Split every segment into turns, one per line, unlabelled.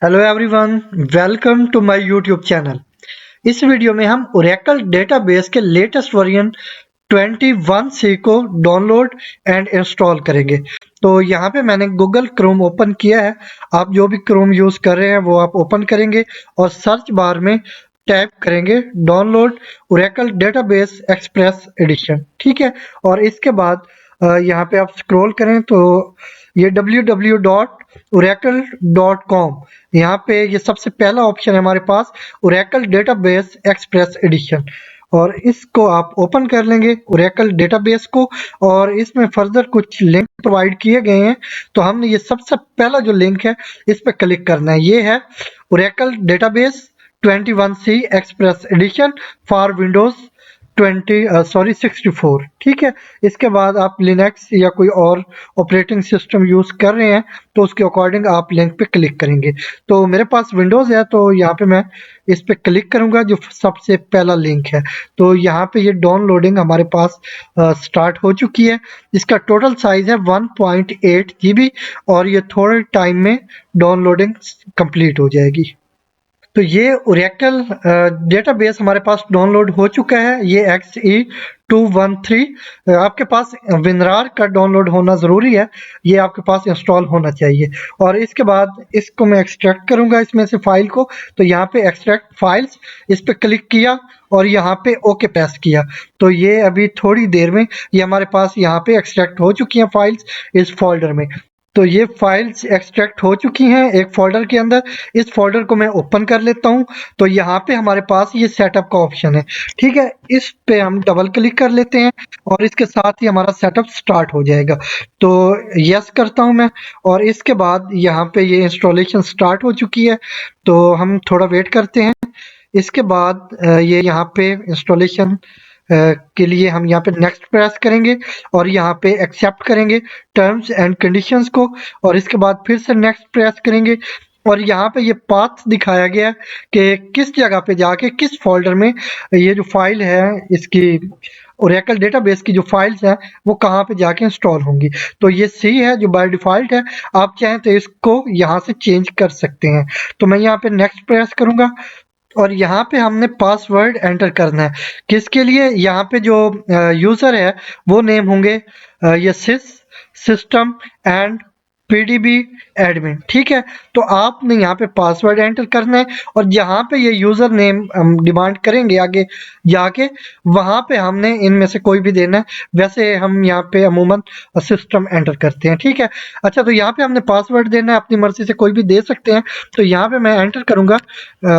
Hello everyone, welcome to my YouTube channel. इस video में हम ओरेकल डेटाबेस के लेटेस्ट वर्जन 21C को डाउनलोड एंड इंस्टॉल करेंगे। तो यहाँ पे मैंने गूगल क्रोम ओपन किया है। आप जो भी क्रोम यूज कर रहे हैं वो आप ओपन करेंगे और सर्च बार में टाइप करेंगे download Oracle database express edition. ठीक है, और इसके बाद यहाँ पे आप स्क्रॉल करें तो ये www.oracle.com, यहाँ पे ये सबसे पहला ऑप्शन है हमारे पास, ओरेकल डेटाबेस एक्सप्रेस एडिशन। और इसको आप ओपन कर लेंगे ओरेकल डेटाबेस को, और इसमें फर्दर कुछ लिंक प्रोवाइड किए गए हैं। तो हमने ये सबसे पहला जो लिंक है इस पर क्लिक करना है। ये है Oracle database 21C express edition for Windows 64। ठीक है, इसके बाद आप लिनक्स या कोई और ऑपरेटिंग सिस्टम यूज कर रहे हैं तो उसके अकॉर्डिंग आप लिंक पे क्लिक करेंगे। तो मेरे पास विंडोज है तो यहाँ पे मैं इस पे क्लिक करूंगा जो सबसे पहला लिंक है। तो यहाँ पे ये डाउनलोडिंग हमारे पास स्टार्ट हो चुकी है। इसका टोटल साइज है 1.8 GB और ये थोड़े टाइम में डाउनलोडिंग कंप्लीट हो जाएगी। तो ये ओरेकल डेटाबेस हमारे पास डाउनलोड हो चुका है। ये XE213 आपके पास विनरार का डाउनलोड होना ज़रूरी है, ये आपके पास इंस्टॉल होना चाहिए। और इसके बाद इसको मैं एक्सट्रैक्ट करूंगा इसमें से फाइल को। तो यहाँ पे एक्सट्रैक्ट फाइल्स इस पे क्लिक किया और यहाँ पे ओके प्रेस किया। तो ये अभी थोड़ी देर में ये हमारे पास यहाँ पे एक्सट्रैक्ट हो चुकी हैं फाइल्स इस फोल्डर में। तो ये फाइल्स एक्सट्रैक्ट हो चुकी हैं एक फोल्डर के अंदर। इस फोल्डर को मैं ओपन कर लेता हूं। तो यहाँ पे हमारे पास ये सेटअप का ऑप्शन है। ठीक है, इस पे हम डबल क्लिक कर लेते हैं और इसके साथ ही हमारा सेटअप स्टार्ट हो जाएगा। तो यस करता हूं मैं, और इसके बाद यहाँ पे ये इंस्टॉलेशन स्टार्ट हो चुकी है। तो हम थोड़ा वेट करते हैं। इसके बाद ये यहाँ पे इंस्टॉलेशन के लिए हम यहाँ पे नेक्स्ट प्रेस करेंगे और यहाँ पे एक्सेप्ट करेंगे टर्म्स एंड कंडीशंस को, और इसके बाद फिर से नेक्स्ट प्रेस करेंगे। और यहाँ पे ये पाथ दिखाया गया है कि किस जगह पे जाके किस फोल्डर में ये जो फाइल है इसकी ओरेकल डेटाबेस की जो फाइल्स हैं वो कहाँ पे जाके इंस्टॉल होंगी। तो ये सी है जो बाय डिफॉल्ट है, आप चाहें तो इसको यहाँ से चेंज कर सकते हैं। तो मैं यहाँ पे नेक्स्ट प्रेस करूंगा और यहाँ पे हमने पासवर्ड एंटर करना है। किसके लिए? यहाँ पे जो यूजर है वो नेम होंगे ये सिस्टम एंड पीडीबी एडमिन। ठीक है, तो आपने यहाँ पे पासवर्ड एंटर करना है और जहाँ पे ये यूजर नेम हम डिमांड करेंगे आगे जाके वहां पे हमने इनमें से कोई भी देना है। वैसे हम यहाँ पे अमूमन सिस्टम एंटर करते हैं। ठीक है, अच्छा, तो यहाँ पे हमने पासवर्ड देना है, अपनी मर्जी से कोई भी दे सकते हैं। तो यहाँ पे मैं एंटर करूंगा।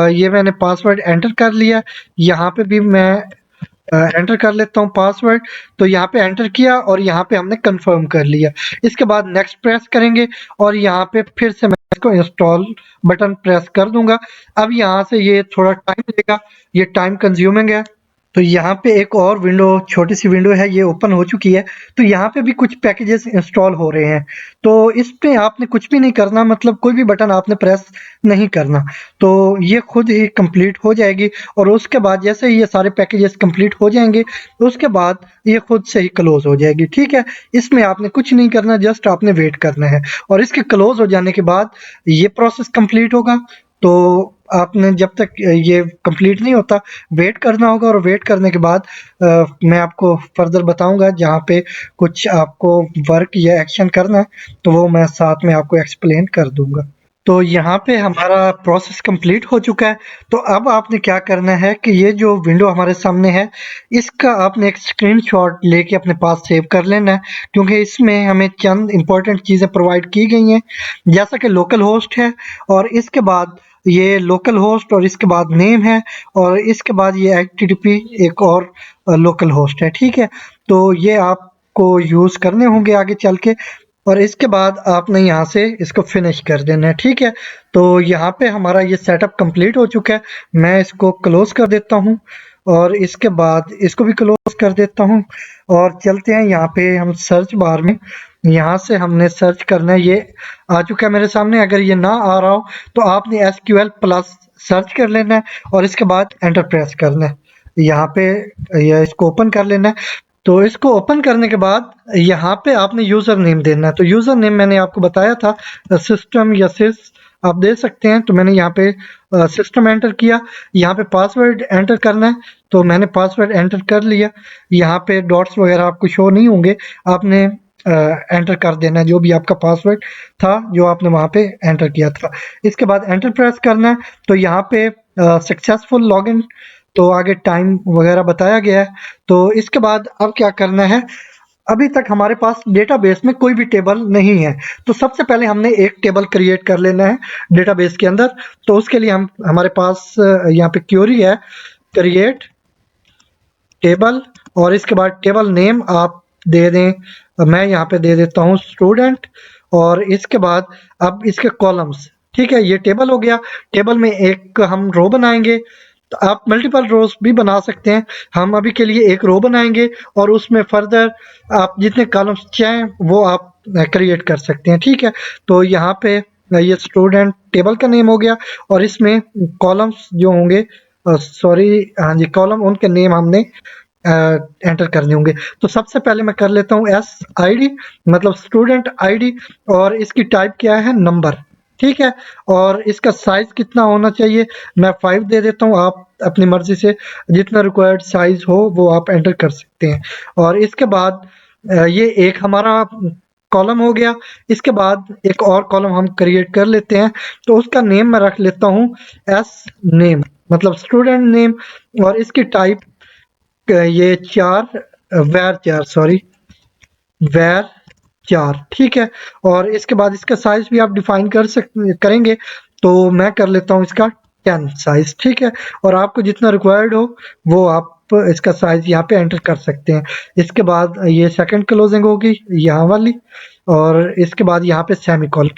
ये मैंने पासवर्ड एंटर कर लिया। यहाँ पे भी मैं एंटर कर लेता हूँ पासवर्ड। तो यहाँ पे एंटर किया और यहाँ पे हमने कंफर्म कर लिया। इसके बाद नेक्स्ट प्रेस करेंगे और यहाँ पे फिर से मैं इसको इंस्टॉल बटन प्रेस कर दूंगा। अब यहाँ से ये थोड़ा टाइम लेगा, ये टाइम कंज्यूमिंग है। तो यहाँ पे एक और विंडो, छोटी सी विंडो है, ये ओपन हो चुकी है। तो यहाँ पे भी कुछ पैकेजेस इंस्टॉल हो रहे हैं। तो इस पे आपने कुछ भी नहीं करना, मतलब कोई भी बटन आपने प्रेस नहीं करना। तो ये खुद ही कंप्लीट हो जाएगी और उसके बाद जैसे ही ये सारे पैकेजेस कंप्लीट हो जाएंगे उसके बाद ये खुद से ही क्लोज हो जाएगी। ठीक है, इसमें आपने कुछ नहीं करना, जस्ट आपने वेट करना है और इसके क्लोज हो जाने के बाद ये प्रोसेस कंप्लीट होगा। तो आपने जब तक ये कंप्लीट नहीं होता वेट करना होगा, और वेट करने के बाद मैं आपको फर्दर बताऊंगा जहाँ पे कुछ आपको वर्क या एक्शन करना है तो वो मैं साथ में आपको एक्सप्लेन कर दूंगा। तो यहाँ पे हमारा प्रोसेस कंप्लीट हो चुका है। तो अब आपने क्या करना है कि ये जो विंडो हमारे सामने है इसका आपने एक स्क्रीनशॉट लेके अपने पास सेव कर लेना है, क्योंकि इसमें हमें चंद इंपॉर्टेंट चीज़ें प्रोवाइड की गई हैं, जैसा कि लोकल होस्ट है और इसके बाद ये लोकल होस्ट और इसके बाद नेम है और इसके बाद ये एचटीटीपी एक और लोकल होस्ट है। ठीक है, तो ये आपको यूज़ करने होंगे आगे चल के, और इसके बाद आपने यहाँ से इसको फिनिश कर देना है। ठीक है, तो यहाँ पे हमारा ये सेटअप कंप्लीट हो चुका है। मैं इसको क्लोज कर देता हूँ और इसके बाद इसको भी क्लोज कर देता हूँ और चलते हैं यहाँ पे हम सर्च बार में। यहाँ से हमने सर्च करना है, ये आ चुका है मेरे सामने। अगर ये ना आ रहा हो तो आपने SQL प्लस सर्च कर लेना है और इसके बाद एंटर प्रेस करना है। यहाँ पे ये इसको ओपन कर लेना है। तो इसको ओपन करने के बाद यहाँ पे आपने यूजर नेम देना है। तो यूजर नेम मैंने आपको बताया था सिस्टम या सिस आप दे सकते हैं। तो मैंने यहाँ पे सिस्टम एंटर किया, यहाँ पे पासवर्ड एंटर करना है, तो मैंने पासवर्ड एंटर कर लिया। यहाँ पे डॉट्स वगैरह आपको शो नहीं होंगे, आपने एंटर कर देना है जो भी आपका पासवर्ड था जो आपने वहाँ पे एंटर किया था। इसके बाद एंटर प्रेस करना है, तो यहाँ पे सक्सेसफुल लॉगिन, तो आगे टाइम वगैरह बताया गया है। तो इसके बाद अब क्या करना है, अभी तक हमारे पास डेटाबेस में कोई भी टेबल नहीं है, तो सबसे पहले हमने एक टेबल क्रिएट कर लेना है डेटाबेस के अंदर। तो उसके लिए हम हमारे पास यहाँ पे क्वेरी है क्रिएट टेबल, और इसके बाद टेबल नेम आप दे दें, मैं यहाँ पे दे देता हूँ स्टूडेंट, और इसके बाद अब इसके कॉलम्स, ठीक है, ये टेबल हो गया। टेबल में एक हम रो बनाएंगे, तो आप मल्टीपल रोज भी बना सकते हैं, हम अभी के लिए एक रो बनाएंगे और उसमें फर्दर आप जितने कॉलम्स चाहें वो आप क्रिएट कर सकते हैं, ठीक है। तो यहाँ पे ये स्टूडेंट टेबल का नेम हो गया, और इसमें कॉलम्स जो होंगे, सॉरी, हाँ जी, कॉलम उनके नेम हमने एंटर करने होंगे। तो सबसे पहले मैं कर लेता हूँ एस आई डी, मतलब स्टूडेंट आईडी, और इसकी टाइप क्या है, नंबर, ठीक है। और इसका साइज कितना होना चाहिए, मैं 5 दे देता हूँ, आप अपनी मर्जी से जितना रिक्वायर्ड साइज हो वो आप एंटर कर सकते हैं। और इसके बाद ये एक हमारा कॉलम हो गया। इसके बाद एक और कॉलम हम क्रिएट कर लेते हैं, तो उसका नेम मैं रख लेता हूँ एस नेम, मतलब स्टूडेंट नेम, और इसकी टाइप ये 4 वैर 4, सॉरी, वैर 4, ठीक है। और इसके बाद इसका साइज भी आप डिफाइन करेंगे, तो मैं कर लेता हूँ इसका 10 साइज, ठीक है। और आपको जितना रिक्वायर्ड हो वो आप इसका साइज यहाँ पे एंटर कर सकते हैं। इसके बाद ये सेकंड क्लोजिंग होगी यहाँ वाली, और इसके बाद यहाँ पे सेमीकोलन,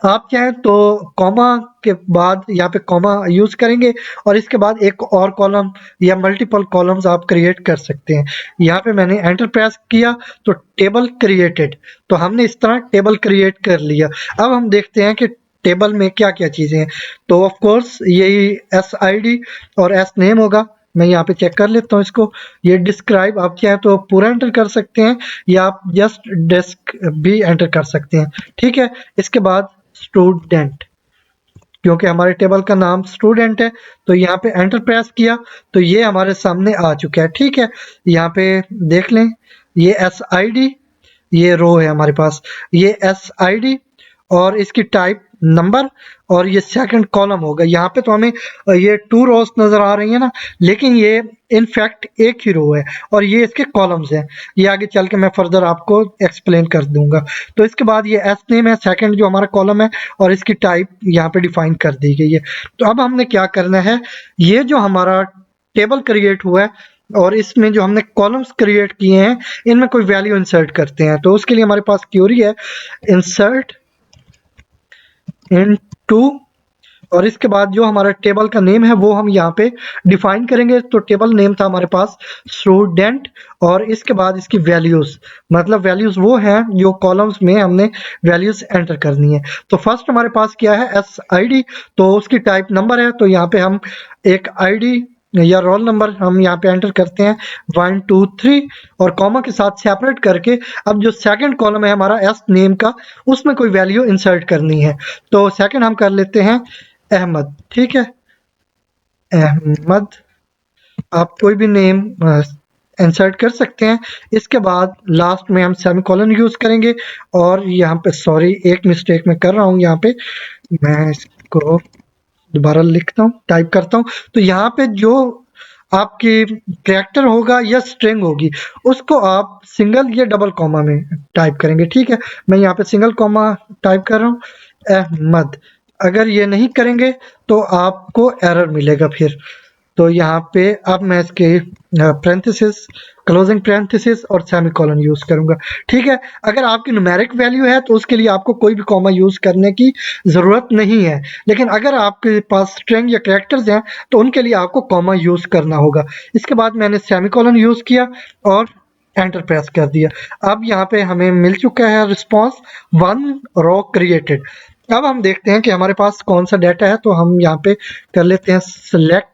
आप चाहें तो कॉमा के बाद यहाँ पे कॉमा यूज करेंगे, और इसके बाद एक और कॉलम या मल्टीपल कॉलम्स आप क्रिएट कर सकते हैं। यहाँ पे मैंने एंटर प्रेस किया तो टेबल क्रिएटेड, तो हमने इस तरह टेबल क्रिएट कर लिया। अब हम देखते हैं कि टेबल में क्या क्या चीजें हैं। तो ऑफ कोर्स यही एस आई डी और एस नेम होगा, मैं यहाँ पे चेक कर लेता हूँ इसको। ये डिस्क्राइब आप चाहें तो पूरा एंटर कर सकते हैं, या आप जस्ट डेस्क भी एंटर कर सकते हैं, ठीक है। इसके बाद स्टूडेंट, क्योंकि हमारे टेबल का नाम स्टूडेंट है, तो यहाँ पे एंटर प्रेस किया तो ये हमारे सामने आ चुका है, ठीक है। यहाँ पे देख लें, ये एस आई डी, ये रो है हमारे पास, ये एस आई डी, और इसकी टाइप नंबर, और ये सेकंड कॉलम होगा। यहाँ पे तो हमें ये 2 रोज नजर आ रही है ना, लेकिन ये इनफैक्ट एक ही रो है, और ये इसके कॉलम्स हैं। ये आगे चल के मैं फर्दर आपको एक्सप्लेन कर दूंगा। तो इसके बाद ये एस नेम है, सेकंड जो हमारा कॉलम है, और इसकी टाइप यहाँ पे डिफाइन कर दी गई है। तो अब हमने क्या करना है, ये जो हमारा टेबल क्रिएट हुआ है और इसमें जो हमने कॉलम्स क्रिएट किए हैं, इनमें कोई वैल्यू इंसर्ट करते हैं। तो उसके लिए हमारे पास क्वेरी है इंसर्ट इनटू, और इसके बाद जो हमारा टेबल का नेम है वो हम यहाँ पे डिफाइन करेंगे। तो टेबल नेम था हमारे पास स्टूडेंट, और इसके बाद इसकी वैल्यूज, मतलब वैल्यूज वो हैं जो कॉलम्स में हमने वैल्यूज एंटर करनी है। तो फर्स्ट हमारे पास क्या है, एस आई डी, तो उसकी टाइप नंबर है, तो यहाँ पे हम एक आईडी या रोल नंबर हम यहाँ पे एंटर करते हैं 1 2 3, और कॉमा के साथ सेपरेट करके अब जो सेकंड कॉलम है हमारा एस नेम का, उसमें कोई वैल्यू इंसर्ट करनी है। तो सेकंड हम कर लेते हैं अहमद, ठीक है, अहमद, आप कोई भी नेम इंसर्ट कर सकते हैं। इसके बाद लास्ट में हम सेमीकोलन यूज करेंगे, और यहाँ पे सॉरी एक मिस्टेक मैं कर रहा हूँ, यहाँ पे मैं इसको दोबारा लिखता हूँ, टाइप करता हूँ। तो यहाँ पे जो आपकी कैरेक्टर होगा या स्ट्रिंग होगी, उसको आप सिंगल या डबल कॉमा में टाइप करेंगे, ठीक है। मैं यहाँ पे सिंगल कॉमा टाइप कर रहा हूँ, अहमद। अगर ये नहीं करेंगे तो आपको एरर मिलेगा फिर। तो यहाँ पे अब मैं इसके पैरेंथेसिस, क्लोजिंग पैरेंथेसिस और सेमीकोलन यूज करूंगा, ठीक है। अगर आपकी न्यूमेरिक वैल्यू है तो उसके लिए आपको कोई भी कॉमा यूज करने की जरूरत नहीं है, लेकिन अगर आपके पास स्ट्रिंग या कैरेक्टर्स हैं तो उनके लिए आपको कॉमा यूज करना होगा। इसके बाद मैंने सेमीकोलन यूज किया और एंटर प्रेस कर दिया। अब यहाँ पे हमें मिल चुका है रिस्पॉन्स 1 रो क्रिएटेड। अब हम देखते हैं कि हमारे पास कौन सा डाटा है, तो हम यहाँ पे कर लेते हैं सिलेक्ट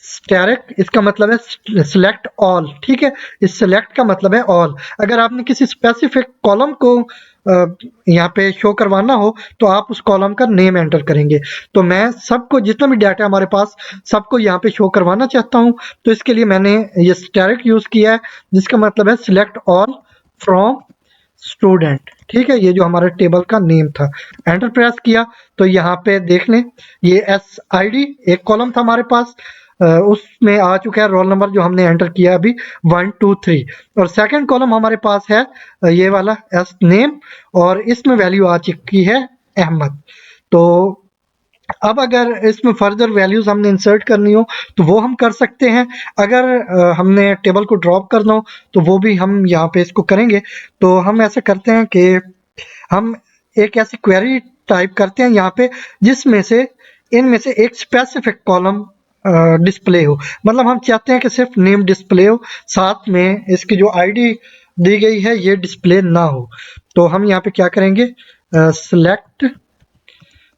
स्टैटिक, इसका मतलब है सिलेक्ट ऑल, ठीक है। इस सिलेक्ट का मतलब है ऑल। अगर आपने किसी स्पेसिफिक कॉलम को यहाँ पे शो करवाना हो तो आप उस कॉलम का नेम एंटर करेंगे। तो मैं सबको जितना भी डाटा हमारे पास सबको यहाँ पे शो करवाना चाहता हूँ, तो इसके लिए मैंने ये स्टैटिक यूज किया है, जिसका मतलब है सिलेक्ट ऑल फ्रॉम स्टूडेंट। ठीक है, ये जो हमारे टेबल का नेम था, एंटर प्रेस किया तो यहाँ पे देख लें ये SID एक कॉलम था हमारे पास, उसमें आ चुका है रोल नंबर जो हमने एंटर किया अभी 1 2 3, और सेकंड कॉलम हमारे पास है ये वाला एस नेम, और इसमें वैल्यू आ चुकी है अहमद। तो अब अगर इसमें फर्दर वैल्यूज हमने इंसर्ट करनी हो तो वो हम कर सकते हैं, अगर हमने टेबल को ड्रॉप करना हो तो वो भी हम यहाँ पे इसको करेंगे। तो हम ऐसा करते हैं कि हम एक ऐसी क्वेरी टाइप करते हैं यहाँ पे जिसमें से इनमें से एक स्पेसिफिक कॉलम डिस्प्ले हो, मतलब हम चाहते हैं कि सिर्फ नेम डिस्प्ले हो, साथ में इसकी जो आईडी दी गई है ये डिस्प्ले ना हो। तो हम यहाँ पे क्या करेंगे, सिलेक्ट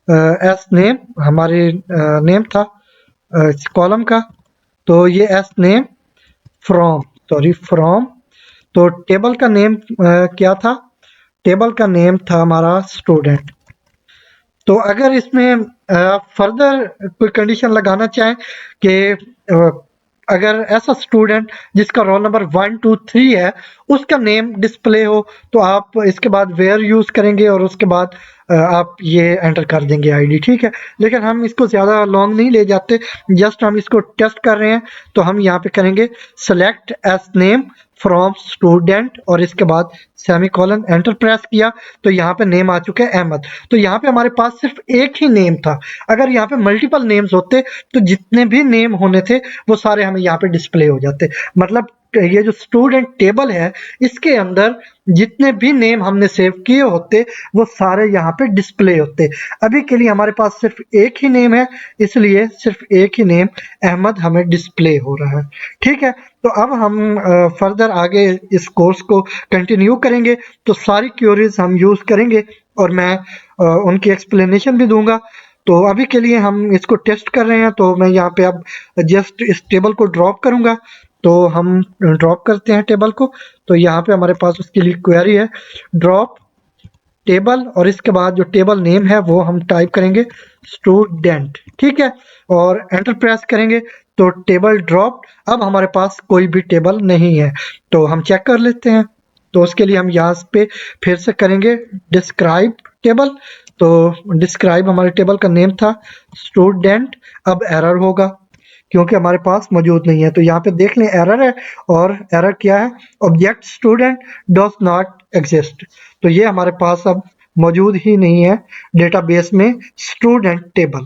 एस नेम, हमारे नेम था कॉलम का, तो ये एस नेम फ्रॉम, तो टेबल का नेम क्या था, टेबल का नेम था हमारा स्टूडेंट। तो अगर इसमें फर्दर कोई कंडीशन लगाना चाहें कि अगर ऐसा स्टूडेंट जिसका रोल नंबर 1 2 3 है उसका नेम डिस्प्ले हो, तो आप इसके बाद वेयर यूज करेंगे और उसके बाद आप ये एंटर कर देंगे आईडी। ठीक है, लेकिन हम इसको ज़्यादा लॉन्ग नहीं ले जाते, जस्ट हम इसको टेस्ट कर रहे हैं। तो हम यहाँ पे करेंगे select S name from student और इसके बाद सेमीकोलन, एंटर प्रेस किया तो यहाँ पे नेम आ चुका है अहमद। तो यहाँ पे हमारे पास सिर्फ एक ही नेम था, अगर यहाँ पे मल्टीपल नेम्स होते तो जितने भी नेम होने थे वो सारे हमें यहाँ पे डिस्प्ले हो जाते। मतलब ये जो स्टूडेंट टेबल है इसके अंदर जितने भी नेम हमने सेव किए होते वो सारे यहाँ पे डिस्प्ले होते। अभी के लिए हमारे पास सिर्फ एक ही नेम है, इसलिए सिर्फ एक ही नेम अहमद हमें डिस्प्ले हो रहा है। ठीक है, तो अब हम फर्दर आगे इस कोर्स को कंटिन्यू करेंगे, तो सारी क्वेरीज हम यूज करेंगे और मैं उनकी एक्सप्लेनेशन भी दूंगा। तो अभी के लिए हम इसको टेस्ट कर रहे हैं, तो मैं यहाँ पे अब जस्ट इस टेबल को ड्रॉप करूंगा। तो हम ड्रॉप करते हैं टेबल को, तो यहाँ पे हमारे पास उसके लिए क्वेरी है ड्रॉप टेबल, और इसके बाद जो टेबल नेम है वो हम टाइप करेंगे स्टूडेंट। ठीक है, और एंटर प्रेस करेंगे तो टेबल ड्रॉप। अब हमारे पास कोई भी टेबल नहीं है, तो हम चेक कर लेते हैं। तो उसके लिए हम यहाँ पे फिर से करेंगे डिस्क्राइब टेबल, तो डिस्क्राइब हमारे टेबल का नेम था स्टूडेंट। अब एरर होगा क्योंकि हमारे पास मौजूद नहीं है, तो यहाँ पे देख लें एरर है, और एरर क्या है, object student does not exist. तो ये हमारे पास अब मौजूद ही नहीं है डेटाबेस में स्टूडेंट टेबल।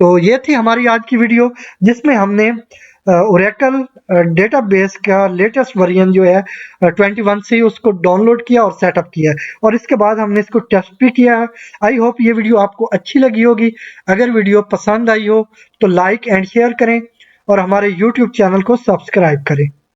तो ये थी हमारी आज की वीडियो जिसमें हमने ओरेकल डेटाबेस का लेटेस्ट वर्जन जो है 21 से उसको डाउनलोड किया और सेटअप किया, और इसके बाद हमने इसको टेस्ट भी किया है। आई होप ये वीडियो आपको अच्छी लगी होगी। अगर वीडियो पसंद आई हो तो लाइक एंड शेयर करें और हमारे YouTube चैनल को सब्सक्राइब करें।